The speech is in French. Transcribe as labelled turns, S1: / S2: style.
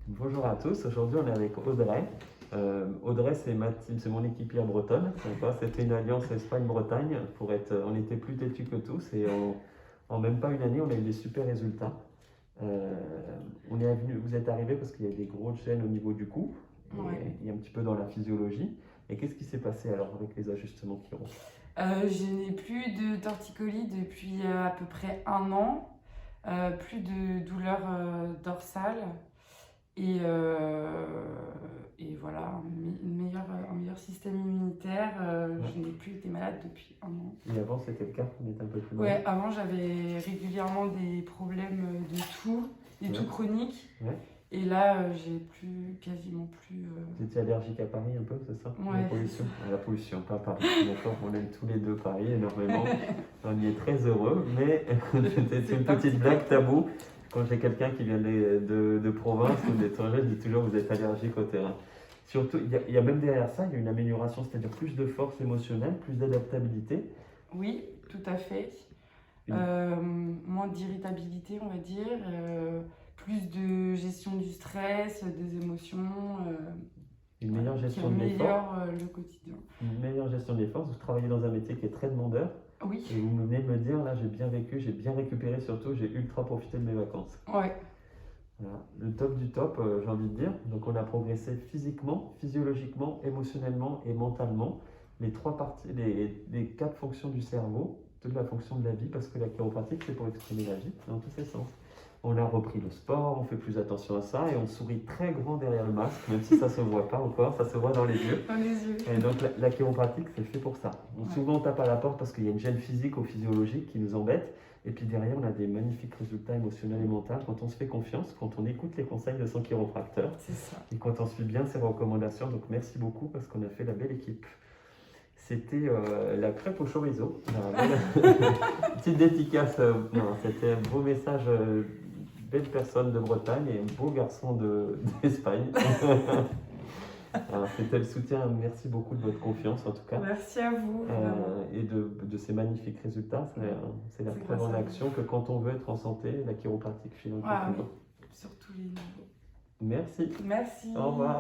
S1: Bonjour à tous, aujourd'hui on est avec Audrey. Audrey, c'est mon équipière bretonne. C'était une alliance Espagne-Bretagne. On était plus têtus que tous et en même pas une année, on a eu des super résultats. Euh, vous êtes arrivé parce qu'il y a des grosses gènes au niveau du cou
S2: Ouais.
S1: et un petit peu dans la physiologie. Et qu'est-ce qui s'est passé alors avec les ajustements qui ont?
S2: Je n'ai plus de torticolis depuis à peu près un an, plus de douleurs dorsales et, euh, et voilà, un meilleur système immunitaire.
S1: Ouais.
S2: Je n'ai plus été malade depuis un an.
S1: Et avant c'était le cas, on était un peu plus
S2: Ouais,
S1: malade.
S2: avant j'avais régulièrement des problèmes de toux, des
S1: Ouais.
S2: toux chroniques.
S1: Ouais.
S2: Et là, j'ai quasiment plus.
S1: Vous étiez allergique à Paris un peu, c'est ça? La
S2: Ouais, c'est
S1: pollution?
S2: ça.
S1: À la pollution, pas Paris. D'accord, on aime tous les deux Paris énormément. On y est très heureux, mais c'est
S2: C'est
S1: une
S2: parti
S1: petite
S2: pour
S1: blague
S2: ça.
S1: tabou. Quand j'ai quelqu'un qui vient de province ou d'étranger, je dis toujours vous êtes allergique au terrain. Surtout, il y a même derrière ça, il y a une amélioration, c'est-à-dire plus de force émotionnelle, plus d'adaptabilité.
S2: Oui, tout à fait.
S1: Une,
S2: Moins d'irritabilité, on va dire, plus de gestion du stress, des émotions,
S1: une
S2: voilà,
S1: meilleure
S2: qui
S1: gestion de l'effort,
S2: améliore le quotidien.
S1: une meilleure gestion de l'effort. Vous travaillez dans un métier qui est très demandeur.
S2: Oui,
S1: Et vous venez de me dire, là, j'ai bien vécu, j'ai bien récupéré surtout, j'ai ultra profité de mes vacances.
S2: ouais,
S1: Voilà. Le top du top, j'ai envie de dire. Donc on a progressé physiquement, physiologiquement, émotionnellement et mentalement. Les trois parties, les quatre fonctions du cerveau, toute la fonction de la vie, parce que la chiropratique, c'est pour exprimer la vie dans tous ses sens. On a repris le sport, on fait plus attention à ça et on sourit très grand derrière le masque, même si ça se voit pas encore, ça se voit dans les yeux.
S2: dans les yeux.
S1: Et donc la chiropratique, c'est fait pour ça.
S2: Ouais.
S1: Souvent on tape à la porte parce qu'il y a une gêne physique ou physiologique qui nous embête. Et puis derrière, on a des magnifiques résultats émotionnels et mentaux quand on se fait confiance, quand on écoute les conseils de son chiropracteur
S2: C'est ça.
S1: et quand on suit bien ses recommandations. Donc merci beaucoup parce qu'on a fait la belle équipe. C'était la crêpe au chorizo. Petite dédicace. Non, c'était un beau message. Belle personne de Bretagne et un beau garçon d'Espagne. Alors, c'était le soutien. Merci beaucoup de votre confiance en tout cas.
S2: Merci à vous, vraiment.
S1: Et de ces magnifiques résultats. C'est la
S2: C'est
S1: preuve
S2: grâce
S1: en
S2: à
S1: action que quand on veut être en santé, la chiropratique file un coup
S2: Ah
S1: de
S2: oui,
S1: main.
S2: sur tous les niveaux.
S1: Merci.
S2: Merci.
S1: Au revoir.